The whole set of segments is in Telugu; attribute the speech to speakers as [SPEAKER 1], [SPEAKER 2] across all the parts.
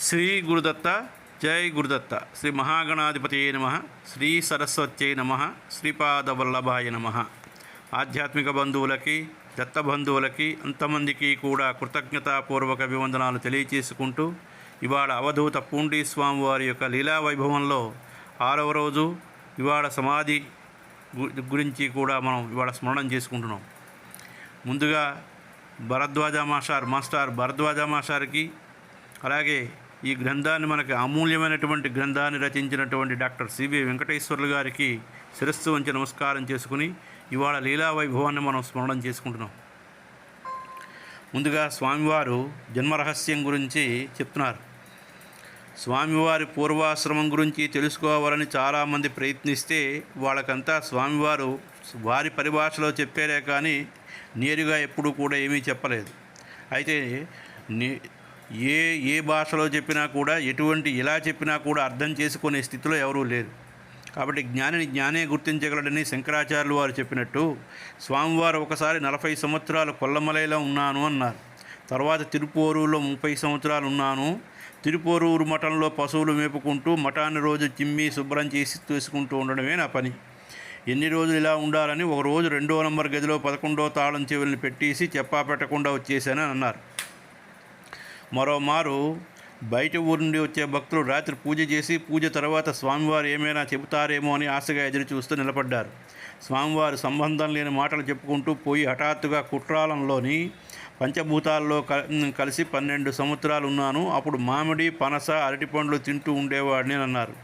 [SPEAKER 1] శ్రీ గురుదత్త జై గురుదత్త. శ్రీ మహాగణాధిపతియే నమః. శ్రీ సరస్వత్యై నమః. శ్రీపాదవల్లభాయ నమః. ఆధ్యాత్మిక బంధువులకి, దత్త బంధువులకి అంతమందికి కూడా కృతజ్ఞతాపూర్వక అభివందనాలు తెలియచేసుకుంటూ, ఇవాళ అవధూత పూండి స్వామివారి యొక్క లీలా వైభవంలో 6వ రోజు ఇవాళ సమాధి గురించి కూడా మనం ఇవాళ స్మరణం చేసుకుంటున్నాం. ముందుగా మాస్టర్ భరద్వాజ మాస్టర్కి, అలాగే ఈ గ్రంథాన్ని మనకి అమూల్యమైనటువంటి గ్రంథాన్ని రచించినటువంటి డాక్టర్ సివి వెంకటేశ్వర్లు గారికి శిరస్సు వంచి నమస్కారం చేసుకుని ఇవాళ లీలా వైభవాన్ని మనం స్మరణం చేసుకుంటున్నాం. ముందుగా స్వామివారు జన్మరహస్యం గురించి చెప్తున్నారు. స్వామివారి పూర్వాశ్రమం గురించి తెలుసుకోవాలని చాలామంది ప్రయత్నిస్తే వాళ్ళకంతా స్వామివారు వారి పరిభాషలో చెప్పారే కానీ నేరుగా ఎప్పుడూ కూడా ఏమీ చెప్పలేదు. అయితే ఏ భాషలో చెప్పినా కూడా, ఎలా చెప్పినా కూడా అర్థం చేసుకునే స్థితిలో ఎవరూ లేరు. కాబట్టి జ్ఞానిని జ్ఞానే గుర్తించగలడని శంకరాచార్యులు వారు చెప్పినట్టు, స్వామివారు ఒకసారి 40 సంవత్సరాలు కొల్లమలైలో ఉన్నాను అన్నారు. తర్వాత తిరుపోరూరులో 30 సంవత్సరాలు ఉన్నాను. తిరుపోరూరు మఠంలో పశువులు మేపుకుంటూ మఠాన్ని రోజు చిమ్మి శుభ్రం చేసి తీసుకుంటూ ఉండడమే నా పని. ఎన్ని రోజులు ఇలా ఉండాలని ఒకరోజు 2వ నంబర్ గదిలో 11వ తాళం చెవుల్ని పెట్టేసి చెప్పా పెట్టకుండా వచ్చేసానని అన్నారు. మరోమారు బయట ఊరి నుండి వచ్చే భక్తులు రాత్రి పూజ చేసి, పూజ తర్వాత స్వామివారు ఏమైనా చెబుతారేమో అని ఆశగా ఎదురు చూస్తూ నిలబడ్డారు. స్వామివారు సంబంధం లేని మాటలు చెప్పుకుంటూ పోయి హఠాత్తుగా కుట్రాలంలోని పంచభూతాల్లో కలిసి 12 సంవత్సరాలు ఉన్నాను. అప్పుడు మామిడి, పనస, అరటిపండ్లు తింటూ ఉండేవాడిని అన్నారు.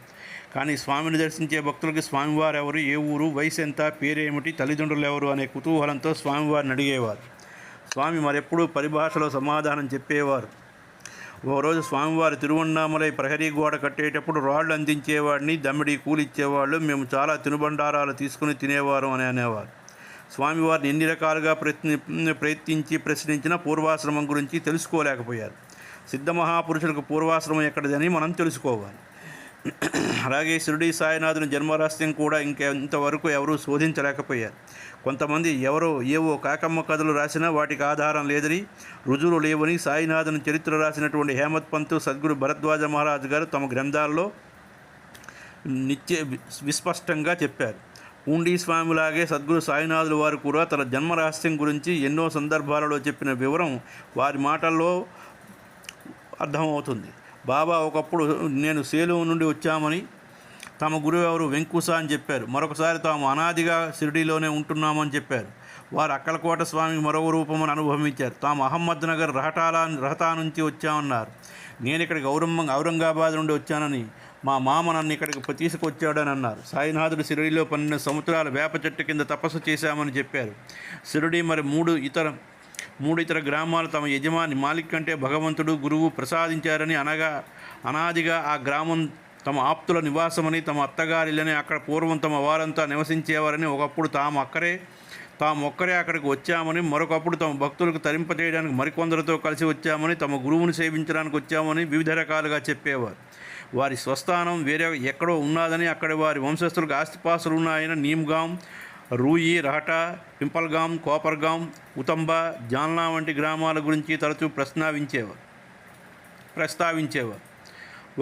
[SPEAKER 1] కానీ స్వామిని దర్శించే భక్తులకి స్వామివారు ఎవరు, ఏ ఊరు, వయసు ఎంత, పేరేమిటి, తల్లిదండ్రులు ఎవరు అనే కుతూహలంతో స్వామివారిని అడిగేవారు. స్వామి మరెప్పుడూ పరిభాషలో సమాధానం చెప్పేవారు. ఓరోజు స్వామివారి తిరువన్నామలై ప్రహరీ గోడ కట్టేటప్పుడు రాళ్ళు అందించేవాడిని, దమ్మిడి కూలిచ్చేవాళ్ళు, మేము చాలా తినుబండారాలు తీసుకుని తినేవారు అని అనేవారు. స్వామివారిని ఎన్ని రకాలుగా ప్రయత్నించి ప్రశ్నించిన పూర్వాశ్రమం గురించి తెలుసుకోలేకపోయారు. సిద్ధ మహాపురుషులకు పూర్వాశ్రమం ఎక్కడిదని మనం తెలుసుకోవాలి. అలాగే షిరిడీ సాయినాథుని జన్మరహస్యం కూడా ఇంతవరకు ఎవరూ శోధించలేకపోయారు. కొంతమంది ఏవో కాకమ్మ కథలు రాసినా వాటికి ఆధారం లేదని, రుజువులు లేవని సాయినాథుని చరిత్ర రాసినటువంటి హేమత్ పంత్, సద్గురు భరద్వాజ మహారాజ్ గారు తమ గ్రంథాల్లో విస్పష్టంగా చెప్పారు. పూండీ స్వామిలాగే సద్గురు సాయినాథుల వారు కూడా తన జన్మరహస్యం గురించి ఎన్నో సందర్భాలలో చెప్పిన వివరం వారి మాటల్లో అర్థమవుతుంది. బాబా ఒకప్పుడు నేను సేలు నుండి వచ్చామని, తమ గురువు ఎవరు వెంకుస అని చెప్పారు. మరొకసారి తాము అనాదిగా షిరిడీలోనే ఉంటున్నామని చెప్పారు. వారు అక్కలకోట స్వామి మరొక రూపమని అనుభవించారు. తాము అహ్మద్ నగర్ రహతా నుంచి వచ్చామన్నారు. నేను ఇక్కడికి ఔరంగాబాద్ నుండి వచ్చానని, మా మామ నన్ను ఇక్కడికి తీసుకొచ్చాడని అన్నారు. సాయినాథుడు షిరిడీలో 12 సంవత్సరాలు వేప చెట్టు కింద తపస్సు చేశామని చెప్పారు. షిరిడీ మరి మూడు ఇతర గ్రామాలు తమ యజమాని మాలిక్ కంటే భగవంతుడు, గురువు ప్రసాదించారని అనాదిగా ఆ గ్రామం తమ ఆప్తుల నివాసమని, తమ అత్తగారిలని, అక్కడ పూర్వం తమ వారంతా నివసించేవారని, ఒకప్పుడు తాము ఒక్కరే అక్కడికి వచ్చామని, మరొకప్పుడు తమ భక్తులకు తరింపజేయడానికి మరికొందరితో కలిసి వచ్చామని, తమ గురువుని సేవించడానికి వచ్చామని వివిధ రకాలుగా చెప్పేవారు. వారి స్వస్థానం వేరే ఎక్కడో ఉన్నదని, అక్కడ వారి వంశస్థులకు ఆస్తిపాస్తులు ఉన్నాయని నీమ్గాం, రూయి, రహటా, పింపల్గాం, కోపర్గాం, ఉతంబా, జాల్నా వంటి గ్రామాల గురించి తరచూ ప్రస్తావించేవారు.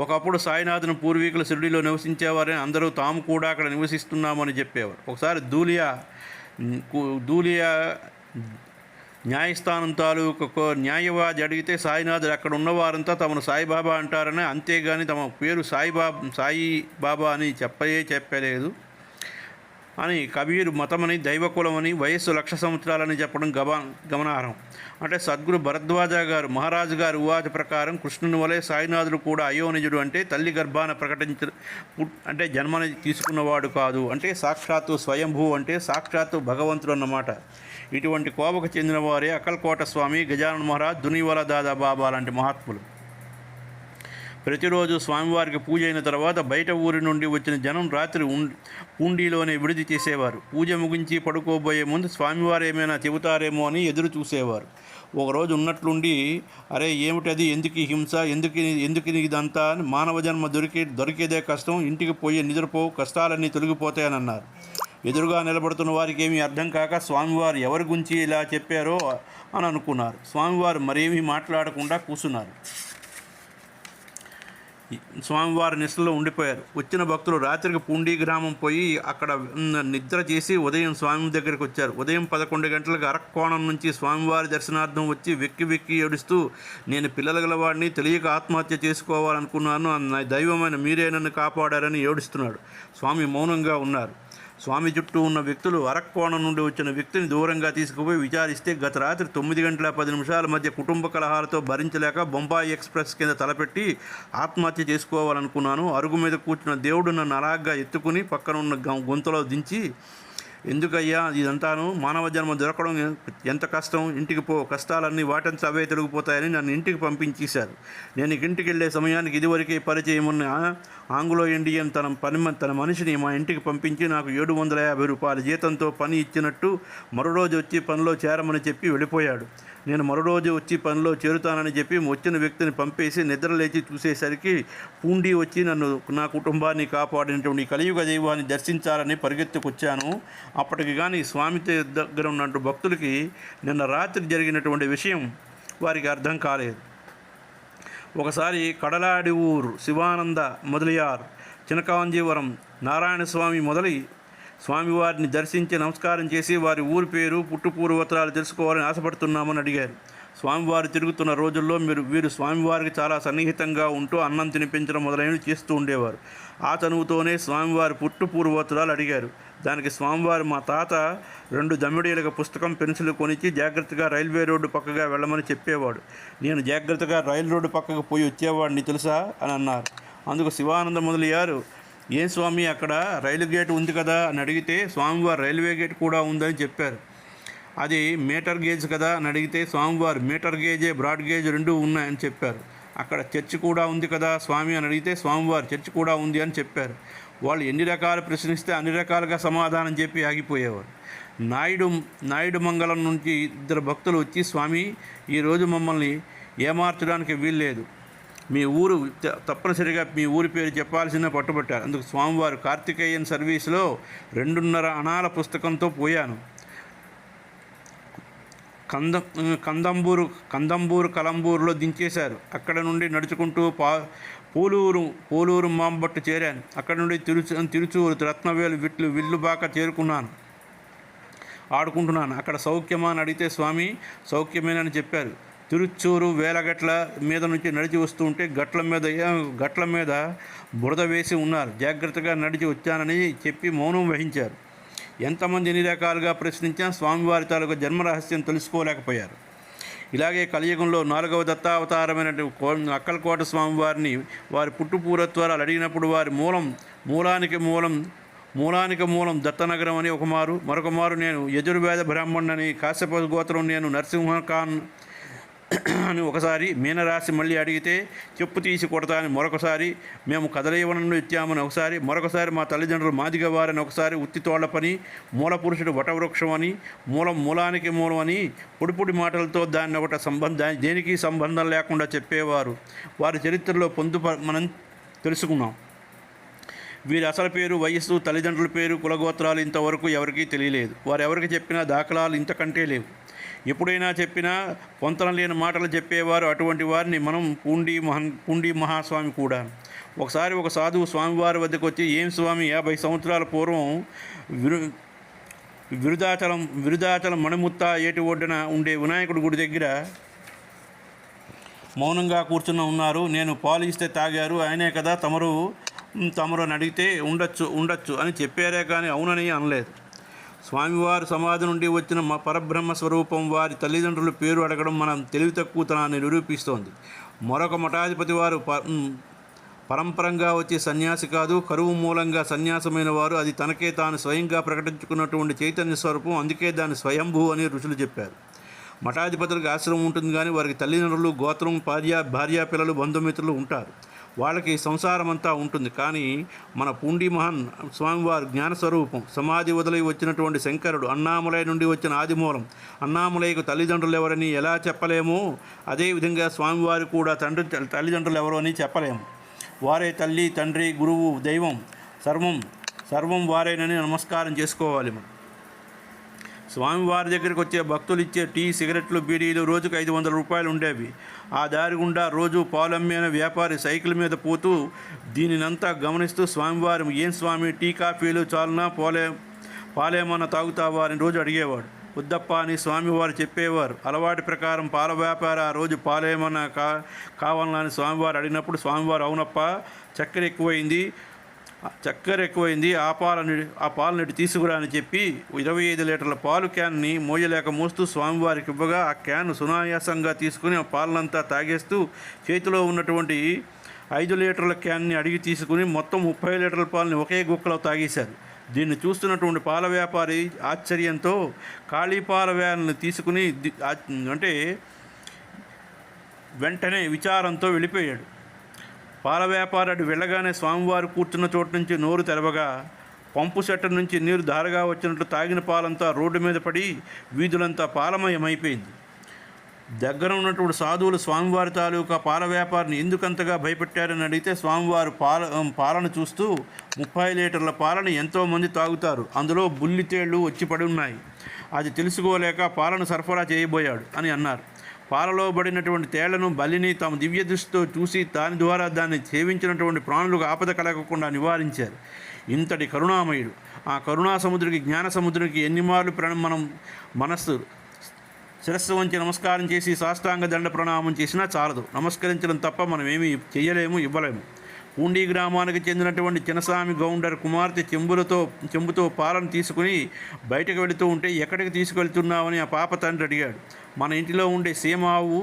[SPEAKER 1] ఒకప్పుడు సాయినాథుని పూర్వీకులు షిరిడీలో నివసించేవారని, అందరూ తాము కూడా అక్కడ నివసిస్తున్నామని చెప్పేవారు. ఒకసారి ధూలియా న్యాయస్థానం తాలూకు న్యాయవాది అడిగితే సాయినాథుడు అక్కడ ఉన్నవారంతా తమను సాయిబాబా అంటారని, అంతేగాని తమ పేరు సాయిబాబా అని చెప్పలేదు అని, కబీరు మతమని, దైవకులమని, వయస్సు 1,00,000 సంవత్సరాలని చెప్పడం గమనార్హం. అంటే సద్గురు భరద్వాజ గారు మహారాజు గారు ఉవాచ ప్రకారం కృష్ణుని వలె సాయినాథుడు కూడా అయోనిజుడు, అంటే తల్లి గర్భాన అంటే జన్మని తీసుకున్నవాడు కాదు, అంటే సాక్షాత్తు స్వయంభూ, అంటే సాక్షాత్తు భగవంతుడు అన్నమాట. ఇటువంటి కోవకు చెందిన వారే అక్కల్కోట స్వామి, గజానన మహారాజ్, దునివాల దాదా బాబా లాంటి మహాత్ములు. ప్రతిరోజు స్వామివారికి పూజ అయిన తర్వాత బయట ఊరి నుండి వచ్చిన జనం రాత్రి పూండీలోనే విడిది చేసేవారు. పూజ ముగించి పడుకోబోయే ముందు స్వామివారు ఏమైనా చెబుతారేమో అని ఎదురు చూసేవారు. ఒకరోజు ఉన్నట్లుండి, అరే ఏమిటది, ఎందుకు హింస, ఎందుకు ఇదంతా, మానవ జన్మ దొరికేదే కష్టం, ఇంటికి పోయి నిద్రపో, కష్టాలన్నీ తొలగిపోతాయని అన్నారు. ఎదురుగా నిలబడుతున్న వారికి ఏమీ అర్థం కాక స్వామివారు ఎవరి గురించి ఇలా చెప్పారో అని అనుకున్నారు. స్వామివారు మరేమీ మాట్లాడకుండా కూర్చున్నారు. స్వామివారి నిష్టలో ఉండిపోయారు. వచ్చిన భక్తులు రాత్రికి పూండి గ్రామం పోయి అక్కడ నిద్ర చేసి ఉదయం స్వామి దగ్గరికి వచ్చారు. ఉదయం 11 గంటలకు అరక్కోణం నుంచి స్వామివారి దర్శనార్థం వచ్చి వెక్కి వెక్కి ఏడుస్తూ, నేను పిల్లల గలవాడిని, తెలియక ఆత్మహత్య చేసుకోవాలనుకున్నాను, నా దైవమైన మీరే నన్ను కాపాడారని ఏడుస్తున్నాడు. స్వామి మౌనంగా ఉన్నారు. స్వామి చుట్టూ ఉన్న వ్యక్తులు అరక్కోణం నుండి వచ్చిన వ్యక్తిని దూరంగా తీసుకుపోయి విచారిస్తే గత రాత్రి 9 గంటల 10 నిమిషాల మధ్య కుటుంబ కలహాలతో భరించలేక బొంబాయి ఎక్స్ప్రెస్ కింద తలపెట్టి ఆత్మహత్య చేసుకోవాలనుకున్నాను. అరుగు మీద కూర్చున్న దేవుడు నన్ను అలాగా ఎత్తుకుని పక్కనున్న గొంతులో దించి, ఎందుకయ్యా ఇదంతాను, మానవ జన్మ దొరకడం ఎంత కష్టం, ఇంటికి పో, కష్టాలన్నీ వాటంతా అవే తొలగిపోతాయని నన్ను ఇంటికి పంపించేశారు. నేను ఇంటికి వెళ్ళే సమయానికి ఇదివరకే పరిచయం ఉన్న ఆంగ్లో ఇండియన్ తన మనిషిని మా ఇంటికి పంపించి నాకు 750 రూపాయల జీతంతో పని ఇచ్చినట్టు మరో రోజు వచ్చి పనిలో చేరమని చెప్పి వెళ్ళిపోయాడు. నేను మరో రోజు వచ్చి పనిలో చేరుతానని చెప్పి వచ్చిన వ్యక్తిని పంపేసి నిద్ర లేచి చూసేసరికి పూండి వచ్చి నన్ను, నా కుటుంబాన్ని కాపాడినటువంటి కలియుగ దైవాన్ని దర్శించాలని పరిగెత్తుకొచ్చాను. అప్పటికి కానీ స్వామి దగ్గర ఉన్నట్టు భక్తులకి నిన్న రాత్రి జరిగినటువంటి విషయం వారికి అర్థం కాలేదు. ఒకసారి కడలాడి ఊరు శివానంద మొదలియార్, చినకాంజీవరం నారాయణస్వామి మొదలి స్వామివారిని దర్శించి నమస్కారం చేసి వారి ఊరి పేరు, పుట్టుపూర్వోత్తరాలు తెలుసుకోవాలని ఆశపడుతున్నామని అడిగారు. స్వామివారు తిరుగుతున్న రోజుల్లో వీరు స్వామివారికి చాలా సన్నిహితంగా ఉంటూ అన్నం తినిపించడం మొదలైనవి చేస్తూ ఉండేవారు. ఆ చనువుతోనే స్వామివారి పుట్టుపూర్వోత్తరాలు అడిగారు. దానికి స్వామివారు, మా తాత 2 దమ్మిడీలకు పుస్తకం, పెన్సిల్ కొనిచ్చి జాగ్రత్తగా రైల్వే రోడ్డు పక్కగా వెళ్ళమని చెప్పేవాడు. నేను జాగ్రత్తగా రైలు రోడ్డు పక్కకు పోయి వచ్చేవాడిని తెలుసా అని అన్నారు. అందుకు శివానంద మొదలయ్యారు, ఏం స్వామి అక్కడ రైలు గేటు ఉంది కదా అని అడిగితే స్వామివారు రైల్వే గేట్ కూడా ఉందని చెప్పారు. అది మీటర్ గేజ్ కదా అని అడిగితే స్వామివారు మీటర్ గేజే, బ్రాడ్ గేజ్ 2 ఉన్నాయని చెప్పారు. అక్కడ చర్చి కూడా ఉంది కదా స్వామి అని అడిగితే స్వామివారు చర్చి కూడా ఉంది అని చెప్పారు. వాళ్ళు ఎన్ని రకాలు ప్రశ్నిస్తే అన్ని రకాలుగా సమాధానం చెప్పి ఆగిపోయేవారు. నాయుడు మంగళం నుంచి 2 భక్తులు వచ్చి, స్వామి ఈరోజు మమ్మల్ని ఏమార్చడానికి వీల్లేదు, మీ ఊరు తప్పనిసరిగా మీ ఊరి పేరు చెప్పాల్సిన పట్టుబట్టారు. అందుకు స్వామివారు, కార్తికేయన్ సర్వీస్లో 2.5 అణాల పుస్తకంతో పోయాను. కందంబూరు కలంబూరులో దించేశారు. అక్కడ నుండి నడుచుకుంటూ పోలూరు మాంబట్టు చేరాను. అక్కడ నుండి తిరుచూరు, రత్నవేలు, విల్లుబాక చేరుకున్నాను. ఆడుకుంటున్నాను. అక్కడ సౌఖ్యమా అని అడిగితే స్వామి సౌఖ్యమేనని చెప్పారు. తిరుచూరు వేలగట్ల మీద నుంచి నడిచి వస్తూ ఉంటే గట్ల మీద బురద వేసి ఉన్నారు. జాగ్రత్తగా నడిచి వచ్చానని చెప్పి మౌనం వహించారు. ఎంతమంది ఎన్ని రకాలుగా ప్రశ్నించినా స్వామివారి తాలూకు జన్మరహస్యం తెలుసుకోలేకపోయారు. ఇలాగే కలియుగంలో 4వ దత్తావతారమైన అక్కలకోట స్వామివారిని వారి పుట్టుపూర్వత్వాలు అడిగినప్పుడు వారి మూలానికి మూలం దత్తనగరం అని ఒకమారు, మరొక మారు నేను యజుర్వేద బ్రాహ్మణుని, కాశ్యప గోత్రం నేను నరసింహఖాన్ అని ఒకసారి, మీనరాశి మళ్ళీ అడిగితే చెప్పు తీసి కొడతాని మరొకసారి, మేము కదలయవనం నుండి వచ్చామని ఒకసారి, మరొకసారి మా తల్లిదండ్రులు మాదిగవారని ఒకసారి, ఉత్తితోళ్ల పని, మూల పురుషుడు వటవృక్షం అని, మూలానికి మూలం అని పొడిపొడి మాటలతో దేనికి సంబంధం లేకుండా చెప్పేవారు. వారి చరిత్రలో మనం తెలుసుకున్నాం. వీరి అసలు పేరు, వయస్సు, తల్లిదండ్రుల పేరు, కులగోత్రాలు ఇంతవరకు ఎవరికీ తెలియలేదు. వారు ఎవరికి చెప్పినా దాఖలాలు ఇంతకంటే లేవు. ఎప్పుడైనా చెప్పినా పొంతన లేని మాటలు చెప్పేవారు. అటువంటి వారిని మనం పూండి మహాస్వామి కూడా. ఒకసారి ఒక సాధువు స్వామివారి వద్దకు వచ్చి, ఏం స్వామి 50 సంవత్సరాల పూర్వం విరుదాచలం మణిముత్త ఏటి ఒడ్డున ఉండే వినాయకుడి గుడి దగ్గర మౌనంగా కూర్చుని ఉన్నారు. నేను పాలు ఇస్తే తాగారు, ఆయనే కదా తమరు అని అడిగితే ఉండొచ్చు అని చెప్పారే కానీ అవునని అనలేదు. స్వామివారి సమాధి నుండి వచ్చిన పరబ్రహ్మ స్వరూపం వారి తల్లిదండ్రుల పేరు అడగడం మనం తెలివి తక్కువతనాన్ని నిరూపిస్తోంది. మరొక మఠాధిపతి వారు పరంపరంగా వచ్చే సన్యాసి కాదు, కరువు మూలంగా సన్యాసమైన వారు, అది తనకే తాను స్వయంగా ప్రకటించుకున్నటువంటి చైతన్య స్వరూపం, అందుకే దాన్ని స్వయంభూ అని ఋషులు చెప్పారు. మఠాధిపతులకు ఆశ్రమం ఉంటుంది కానీ వారికి తల్లిదండ్రులు, గోత్రం, భార్య పిల్లలు, బంధుమిత్రులు ఉంటారు. వాళ్ళకి సంసారం అంతా ఉంటుంది. కానీ మన పూండి మహన్ స్వామివారు జ్ఞానస్వరూపం, సమాధి వదిలి వచ్చినటువంటి శంకరుడు, అన్నామలై నుండి వచ్చిన ఆదిమూలం. అన్నామలైకు తల్లిదండ్రులు ఎవరని ఎలా చెప్పలేమో, అదేవిధంగా స్వామివారు కూడా తల్లిదండ్రులు ఎవరు అని చెప్పలేము. వారే తల్లి, తండ్రి, గురువు, దైవం, సర్వం వారేనని నమస్కారం చేసుకోవాలి. స్వామివారి దగ్గరికి వచ్చే భక్తులు ఇచ్చే టీ, సిగరెట్లు, బీడీలు రోజుకు 500 రూపాయలు ఉండేవి. ఆ దారి గుండా రోజు పాలమ్మిన వ్యాపారి సైకిల్ మీద పోతూ దీనినంతా గమనిస్తూ స్వామివారు, ఏం స్వామి, టీ కాఫీలు చాలునా, పాలేమన్నా తాగుతావా అని రోజు అడిగేవాడు. వద్దప్ప అని స్వామివారు చెప్పేవారు. అలవాటు ప్రకారం పాల వ్యాపారి ఆ రోజు పాలేమన్నా కావాలని అని స్వామివారు అడిగినప్పుడు స్వామివారు, అవునప్ప, చక్కెర ఎక్కువైంది, ఆ పాలనటి తీసుకురా అని చెప్పి 25 లీటర్ల పాలు క్యాన్ని మోయలేక మోస్తూ స్వామివారికి ఇవ్వగా ఆ క్యాన్ సునాయాసంగా తీసుకుని ఆ పాలనంతా తాగేస్తూ చేతిలో ఉన్నటువంటి 5 లీటర్ల క్యాన్ని అడిగి తీసుకుని మొత్తం 30 లీటర్ల పాలని ఒకే గుక్కలో తాగేశారు. దీన్ని చూస్తున్నటువంటి పాల వ్యాపారి ఆశ్చర్యంతో ఖాళీ పాల వ్యాన్ని తీసుకుని వెంటనే విచారంతో వెళ్ళిపోయాడు. పాల వ్యాపారి అటు వెళ్ళగానే స్వామివారు కూర్చున్న చోటు నుంచి నోరు తెరవగా పంపు సెట్టర్ నుంచి నీరు ధారగా వచ్చినట్లు తాగిన పాలంతా రోడ్డు మీద పడి వీధులంతా పాలమయమైపోయింది. దగ్గర ఉన్నటువంటి సాధువులు స్వామివారి తాలూకా పాల వ్యాపారిని ఎందుకంతగా భయపెట్టారని అడిగితే స్వామివారు పాలను చూస్తూ 30 లీటర్ల పాలను ఎంతోమంది తాగుతారు, అందులో బుల్లితేళ్లు వచ్చి పడి ఉన్నాయి, అది తెలుసుకోలేక పాలను సరఫరా చేయబోయాడు అని అన్నారు. పాలలో పడినటువంటి తేళ్లను, బలిని తమ దివ్య దృష్టితో చూసి దాని ద్వారా దాన్ని సేవించినటువంటి ప్రాణులకు ఆపద కలగకుండా నివారించారు. ఇంతటి కరుణామయుడు. ఆ కరుణా సముద్రుడికి, జ్ఞాన సముద్రుడికి ఎన్ని మార్లు మనం మనస్సు శిరస్సు వంచి నమస్కారం చేసి సాష్టాంగ దండ ప్రణామం చేసినా చాలదు. నమస్కరించడం తప్ప మనం ఏమీ చేయలేము, ఇవ్వలేము. పూండి గ్రామానికి చెందినటువంటి చిన్నస్వామి గౌండర్ కుమార్తె చెంబుతో పాలను తీసుకుని బయటకు వెళుతూ ఉంటే, ఎక్కడికి తీసుకెళ్తున్నావని ఆ పాప తండ్రి అడిగాడు. మన ఇంటిలో ఉండే సీమావు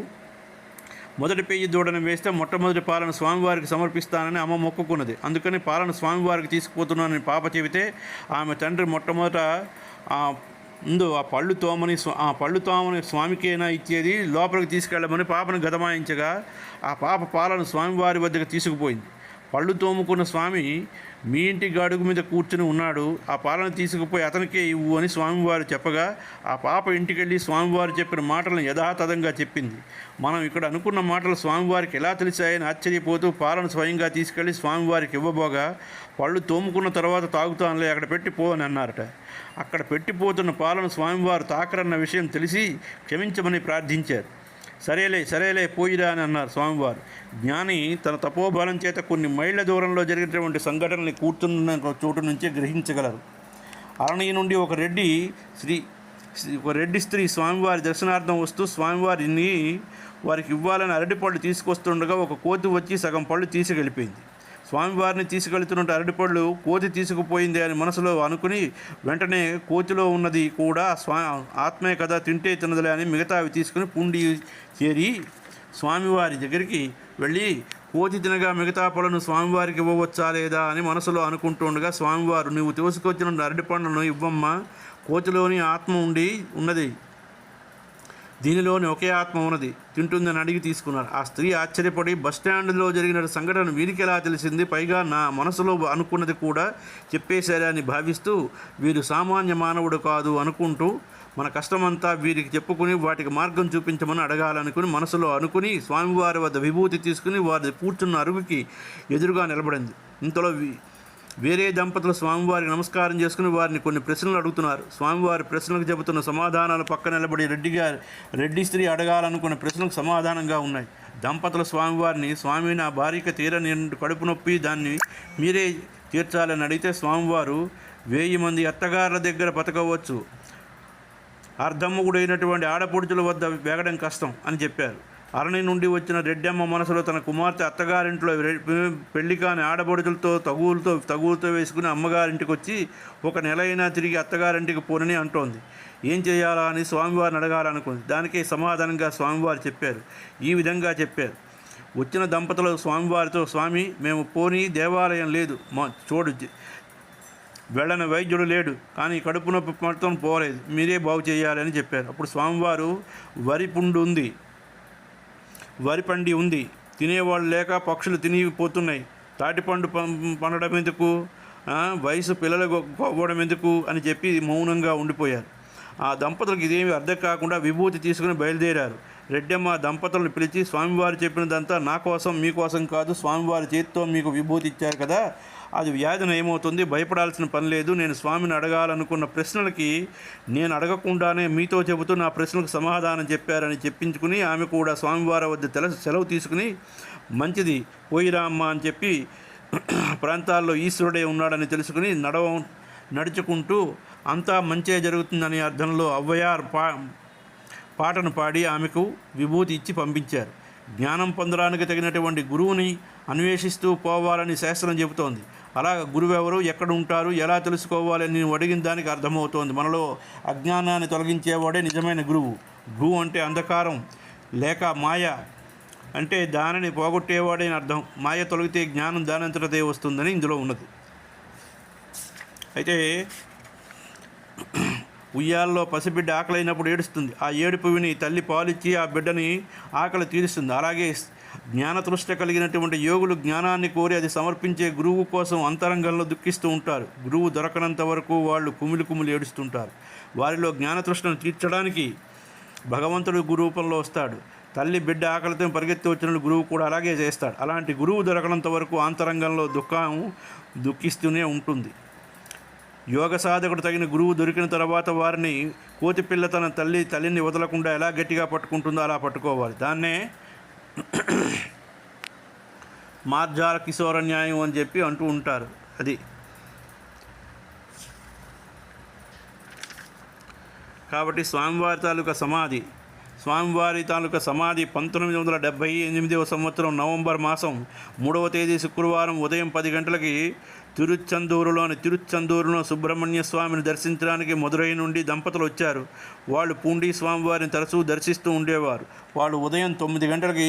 [SPEAKER 1] మొదటి పెయ్యి దూడను వేస్తే మొట్టమొదటి పాలను స్వామివారికి సమర్పిస్తానని అమ్మ మొక్కుకున్నది. అందుకని పాలను స్వామివారికి తీసుకుపోతున్నానని పాప చెబితే ఆమె తండ్రి మొట్టమొదట ఆ పళ్ళు తోమని స్వామికేనా ఇచ్చేది, లోపలికి తీసుకెళ్ళమని పాపను గదమాయించగా ఆ పాప పాలను స్వామివారి వద్దకు తీసుకుపోయింది. పళ్ళు తోముకున్న స్వామి మీ ఇంటి గడుగు మీద కూర్చుని ఉన్నాడు, ఆ పాలను తీసుకుపోయి అతనికే ఇవ్వు అని స్వామివారు చెప్పగా ఆ పాప ఇంటికెళ్ళి స్వామివారు చెప్పిన మాటలను యథాతథంగా చెప్పింది. మనం ఇక్కడ అనుకున్న మాటలు స్వామివారికి ఎలా తెలిసాయని ఆశ్చర్యపోతూ పాలను స్వయంగా తీసుకెళ్ళి స్వామివారికి ఇవ్వబోగా, పళ్ళు తోముకున్న తర్వాత తాగుతానులే, అక్కడ పెట్టిపో అని అన్నారట. అక్కడ పెట్టిపోతున్న పాలను స్వామివారు తాకరన్న విషయం తెలిసి క్షమించమని ప్రార్థించారు. సరేలే పోయిరా అని అన్నారు స్వామివారు. జ్ఞాని తన తపోబలం చేత కొన్ని మైళ్ళ దూరంలో జరిగినటువంటి సంఘటనల్ని కూర్చున్న చోటు నుంచే గ్రహించగలరు. అరణి నుండి ఒక రెడ్డి స్త్రీ స్వామివారి దర్శనార్థం వస్తూ వారికి ఇవ్వాలని అరటిపళ్ళు తీసుకొస్తుండగా ఒక కోతి వచ్చి సగం పళ్ళు తీసుకెళ్ళిపోయింది. స్వామివారిని తీసుకెళ్తున్నట్టు అరటిపళ్ళు కోతి తీసుకుపోయింది అని మనసులో అనుకుని వెంటనే కోతిలో ఉన్నది కూడా ఆత్మే కదా, తింటే తినదులే అని మిగతావి తీసుకుని పుండి చేరి స్వామివారి దగ్గరికి వెళ్ళి కోతి తినగా మిగతా పళ్ళను స్వామివారికి ఇవ్వవచ్చా లేదా అని మనసులో అనుకుంటుండగా స్వామివారు, నువ్వు తీసుకొచ్చిన అరటిపండ్లను ఇవ్వమ్మా, కోతిలోని ఆత్మ ఉన్నది, దీనిలోని ఒకే ఆత్మ ఉన్నది, తింటుందని అడిగి తీసుకున్నారు. ఆ స్త్రీ ఆశ్చర్యపడి బస్టాండ్లో జరిగిన సంఘటన వీరికి ఎలా తెలిసింది, పైగా నా మనసులో అనుకున్నది కూడా చెప్పేశారని భావిస్తూ వీరు సామాన్య మానవుడు కాదు అనుకుంటూ మన కష్టమంతా వీరికి చెప్పుకుని వాటికి మార్గం చూపించమని అడగాలనుకుని మనసులో అనుకుని స్వామివారి వద్ద విభూతి తీసుకుని వారి కూర్చున్న అరుగుకి ఎదురుగా నిలబడింది. ఇంతలో వేరే దంపతులు స్వామివారికి నమస్కారం చేసుకుని వారిని కొన్ని ప్రశ్నలు అడుగుతున్నారు. స్వామివారి ప్రశ్నలకు చెబుతున్న సమాధానాలు పక్కన నిలబడి రెడ్డి స్త్రీ అడగాలనుకున్న ప్రశ్నలకు సమాధానంగా ఉన్నాయి. దంపతులు స్వామివారిని, స్వామి నా భార్యకి తీరని కడుపు నొప్పి, దాన్ని మీరే తీర్చాలని అడిగితే స్వామివారు, 1000 మంది అత్తగారుల దగ్గర బతకవచ్చు, అర్ధమ్ముగుడైనటువంటి ఆడపడుచుల వద్ద వేగడం కష్టం అని చెప్పారు. అరణి నుండి వచ్చిన రెడ్డమ్మ మనసులో తన కుమార్తె అత్తగారింట్లో పెళ్లి కాని ఆడపడుచులతో తగువులతో వేసుకుని అమ్మగారింటికి వచ్చి 1 నెల అయినా తిరిగి అత్తగారింటికి పోనని అంటోంది. ఏం చేయాలా అని స్వామివారిని అడగాలనుకుంది. దానికే సమాధానంగా స్వామివారు చెప్పారు. ఈ విధంగా చెప్పారు. వచ్చిన దంపతులు స్వామివారితో, స్వామి మేము పోని దేవాలయం లేదు, వెళ్ళని వైద్యుడు లేడు, కానీ కడుపు నొప్పి మొత్తం పోలేదు, మీరే బాగు చేయాలని చెప్పారు. అప్పుడు స్వామివారు, వరిపండి ఉంది, తినేవాళ్ళు లేక పక్షులు తినిగిపోతున్నాయి, తాటిపండు పండడం ఎందుకు, వయసు పిల్లలు పోవడం ఎందుకు అని చెప్పి మౌనంగా ఉండిపోయారు. ఆ దంపతులకు ఇదేమీ అర్థం కాకుండా విభూతి తీసుకుని బయలుదేరారు. రెడ్డమ్మ దంపతులను పిలిచి, స్వామివారు చెప్పినదంతా నా కోసం మీకోసం కాదు, స్వామివారి చేతితో మీకు విభూతి ఇచ్చారు కదా, అది వ్యాధిన ఏమవుతుంది, భయపడాల్సిన పని లేదు. నేను స్వామిని అడగాలనుకున్న ప్రశ్నలకి నేను అడగకుండానే మీతో చెబుతూ నా ప్రశ్నలకు సమాధానం చెప్పారని చెప్పించుకుని ఆమె కూడా స్వామివారి వద్ద సెలవు తీసుకుని, మంచిది పోయిరా అమ్మ అని చెప్పి ప్రాంతాల్లో ఈశ్వరుడే ఉన్నాడని తెలుసుకుని నడుచుకుంటూ అంతా మంచే జరుగుతుందనే అర్థంలో అవ్వయార్ పాటను పాడి ఆమెకు విభూతి ఇచ్చి పంపించారు. జ్ఞానం పొందడానికి తగినటువంటి గురువుని అన్వేషిస్తూ పోవాలని శాస్త్రం చెబుతోంది. అలా గురువు ఎవరు, ఎక్కడ ఉంటారు, ఎలా తెలుసుకోవాలని నేను అడిగిన దానికి అర్థమవుతోంది. మనలో అజ్ఞానాన్ని తొలగించేవాడే నిజమైన గురువు. గురువు అంటే అంధకారం లేక మాయ అంటే దానిని పోగొట్టేవాడే అని అర్థం. మాయ తొలగితే జ్ఞానం దానంతటదే వస్తుందని ఇందులో ఉన్నది. అయితే ఉయ్యాల్లో పసిబిడ్డ ఆకలైనప్పుడు ఏడుస్తుంది. ఆ ఏడుపు విని తల్లి పాలిచ్చి ఆ బిడ్డని ఆకలి తీరుస్తుంది. అలాగే జ్ఞానతృష్ట కలిగినటువంటి యోగులు జ్ఞానాన్ని కోరి అది సమర్పించే గురువు కోసం అంతరంగంలో దుఃఖిస్తూ ఉంటారు. గురువు దొరకనంత వరకు వాళ్ళు కుమిలి ఏడుస్తుంటారు. వారిలో జ్ఞానతృష్ణను తీర్చడానికి భగవంతుడు గురు రూపంలో వస్తాడు. తల్లి బిడ్డ ఆకలితో పరిగెత్తి వచ్చిన గురువు కూడా అలాగే చేస్తాడు. అలాంటి గురువు దొరకనంత వరకు అంతరంగంలో దుఃఖిస్తూనే ఉంటుంది. యోగ సాధకుడు తగిన గురువు దొరికిన తర్వాత వారిని కోతిపిల్ల తన తల్లిని వదలకుండా ఎలా గట్టిగా పట్టుకుంటుందో అలా పట్టుకోవాలి. దాన్నే మార్జాల కిశోర న్యాయం అని చెప్పి అంటూ ఉంటారు. అది కాబట్టి స్వామివారి తాలూకా సమాధి 1978వ సంవత్సరం నవంబర్ మాసం 3వ తేదీ శుక్రవారం ఉదయం 10 గంటలకి తిరుచ్చందూరులో సుబ్రహ్మణ్య స్వామిని దర్శించడానికి మదురై నుండి దంపతులు వచ్చారు. వాళ్ళు పూండి స్వామివారిని తరచూ దర్శిస్తూ ఉండేవారు. వాళ్ళు ఉదయం 9 గంటలకి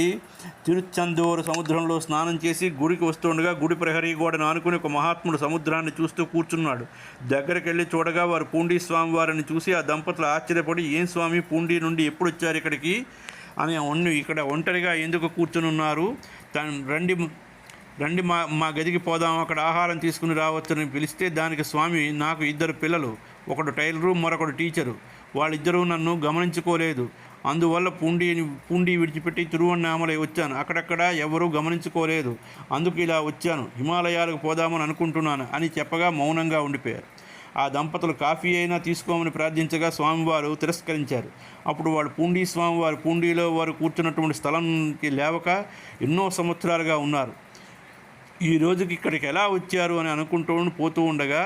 [SPEAKER 1] తిరుచ్చందూరు సముద్రంలో స్నానం చేసి గుడికి వస్తుండగా గుడి ప్రహరీ గోడను ఆనుకుని ఒక మహాత్ముడు సముద్రాన్ని చూస్తూ కూర్చున్నాడు. దగ్గరికి వెళ్ళి చూడగా వారు పూండి స్వామివారిని చూసి ఆ దంపతులు ఆశ్చర్యపడి, ఏం స్వామి, పూండి నుండి ఎప్పుడు వచ్చారు ఇక్కడికి అని, ఇక్కడ ఒంటరిగా ఎందుకు కూర్చుని ఉన్నారు, రండి మా గదికి పోదాం, అక్కడ ఆహారం తీసుకుని రావచ్చని పిలిస్తే దానికి స్వామి, నాకు 2 పిల్లలు, ఒకడు టైలరు మరొకడు టీచరు, వాళ్ళిద్దరూ నన్ను గమనించుకోలేదు, అందువల్ల పూండి విడిచిపెట్టి తిరువన్నామలై వచ్చాను, అక్కడక్కడ ఎవరూ గమనించుకోలేదు, అందుకు ఇలా వచ్చాను, హిమాలయాలకు పోదామని అనుకుంటున్నాను అని చెప్పగా మౌనంగా ఉండిపోయారు. ఆ దంపతులు కాఫీ అయినా తీసుకోమని ప్రార్థించగా స్వామివారు తిరస్కరించారు. అప్పుడు వాళ్ళు స్వామివారు పూండిలో వారు కూర్చున్నటువంటి స్థలంకి లేవక ఎన్నో సంవత్సరాలుగా ఉన్నారు. ఈ రోజుకి ఇక్కడికి ఎలా వచ్చారు అని పోతూ ఉండగా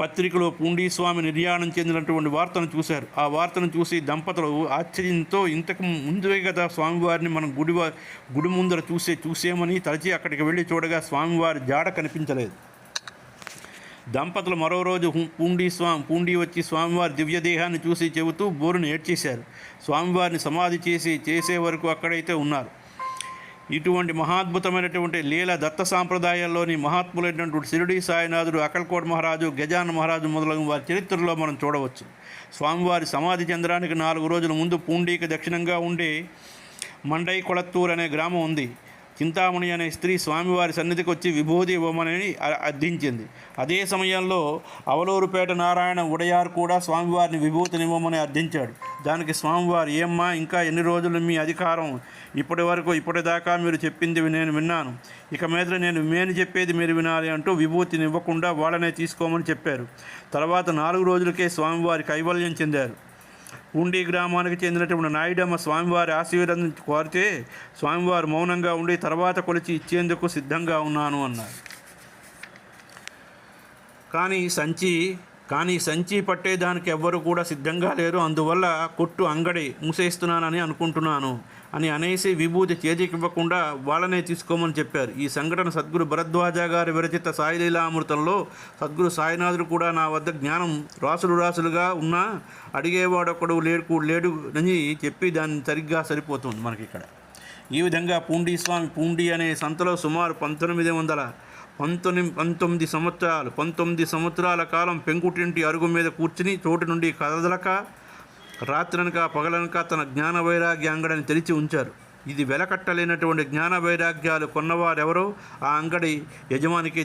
[SPEAKER 1] పత్రికలో పూండి స్వామి నిర్యాణం చెందినటువంటి వార్తను చూశారు. ఆ వార్తను చూసి దంపతులు ఆశ్చర్యంతో, ఇంతకు ముందువే కదా స్వామివారిని మనం గుడి ముందర చూసేమని తలచి అక్కడికి వెళ్ళి చూడగా స్వామివారి జాడ కనిపించలేదు. దంపతులు మరో రోజు పూండి వచ్చి స్వామివారి దివ్యదేహాన్ని చూసి చెబుతూ బోరును ఏడ్చేశారు. స్వామివారిని సమాధి చేసే వరకు అక్కడైతే ఉన్నారు. ఇటువంటి మహాద్భుతమైనటువంటి లీల దత్త సాంప్రదాయాల్లోని మహాత్ములైనటువంటి షిరిడీ సాయినాథుడు, అక్కల్కోట్ మహారాజు, గజానన మహారాజు మొదలగు వారి చరిత్రలో మనం చూడవచ్చు. స్వామివారి సమాధి చెందడానికి 4 రోజుల ముందు పూండికి దక్షిణంగా ఉండే మండై కొళత్తూర్ అనే గ్రామం ఉంది. చింతామణి అనే స్త్రీ స్వామివారి సన్నిధికి వచ్చి విభూతి ఇవ్వమని అర్థించింది. అదే సమయంలో అవలూరుపేట నారాయణ ఉడయార్ కూడా స్వామివారిని విభూతినివ్వమని అర్థించాడు. దానికి స్వామివారు, ఏమ్మా, ఇంకా ఎన్ని రోజులు మీ అధికారం, ఇప్పటిదాకా మీరు చెప్పింది నేను విన్నాను, ఇక మీద నేను చెప్పేది మీరు వినాలి అంటూ విభూతిని ఇవ్వకుండా వాళ్ళనే తీసుకోమని చెప్పారు. తర్వాత 4 రోజులకే స్వామివారి కైవల్యం చెందారు. పూండి గ్రామానికి చెందినటువంటి నాయుడమ్మ స్వామివారి ఆశీర్వాదం కోరితే స్వామివారు మౌనంగా ఉండి తర్వాత కొలిచి ఇచ్చేందుకు సిద్ధంగా ఉన్నాను అన్నారు. కానీ సంచి పట్టేదానికి ఎవ్వరు కూడా సిద్ధంగా లేరు, అందువల్ల కొట్టు అంగడి మూసేస్తున్నానని అనుకుంటున్నాను అని అనేసి విభూతి చేతికివ్వకుండా వాళ్ళనే తీసుకోమని చెప్పారు. ఈ సంఘటన సద్గురు భరద్వాజ గారి విరచిత సాయిలీలామృతంలో సద్గురు సాయినాథుడు కూడా నా వద్ద జ్ఞానం రాసులుగా ఉన్నా అడిగేవాడొక్కడు లేడు అని చెప్పి దాన్ని సరిగ్గా సరిపోతుంది మనకి ఇక్కడ. ఈ విధంగా పూండి అనే సంతలో సుమారు 19 సంవత్సరాల కాలం పెంకుటింటి అరుగు మీద కూర్చుని చోటు నుండి కదలక రాత్రనక పగలనక తన జ్ఞాన వైరాగ్య అంగడిని తెరిచి ఉంచారు. ఇది వెలకట్టలేనటువంటి జ్ఞాన వైరాగ్యాలు కొన్నవారెవరో ఆ అంగడి యజమానికి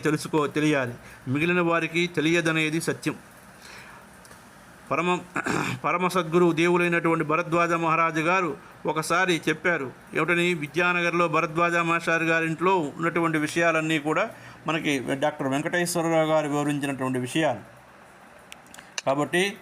[SPEAKER 1] తెలియాలి, మిగిలిన వారికి తెలియదనేది సత్యం. పరమ పరమ సద్గురు దేవులైనటువంటి భరద్వాజ మహారాజు గారు ఒకసారి చెప్పారు. ఏమిటని? విద్యానగర్లో భరద్వాజ మాస్టర్ గారి ఇంట్లో ఉన్నటువంటి విషయాలన్నీ కూడా మనకి డాక్టర్ వెంకటేశ్వరరావు గారు వివరించినటువంటి విషయాలు. కాబట్టి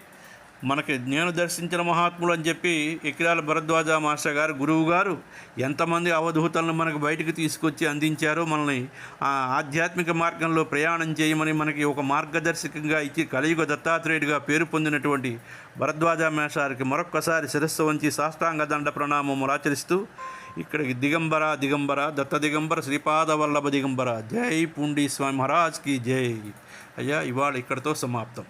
[SPEAKER 1] మనకి నేను దర్శించిన మహాత్ములు అని చెప్పి ఎకిరాల భరద్వాజ మాస్టర్ గారు, గురువు గారు ఎంతమంది అవధూతలను మనకు బయటికి తీసుకొచ్చి అందించారో, మనల్ని ఆ ఆధ్యాత్మిక మార్గంలో ప్రయాణం చేయమని మనకి ఒక మార్గదర్శకంగా ఇచ్చి కలియుగ దత్తాత్రేయుడిగా పేరు పొందినటువంటి భరద్వాజ మాస్టర్కి మరొక్కసారి శిరస్సు వంచి సాష్టాంగ దండ ప్రణామములు ఆచరిస్తూ ఇక్కడికి దిగంబర దత్త దిగంబర శ్రీపాద వల్లభ దిగంబర జై పూండి స్వామి మహారాజ్కి జై. అయ్యా, ఇవాళ ఇక్కడితో సమాప్తం.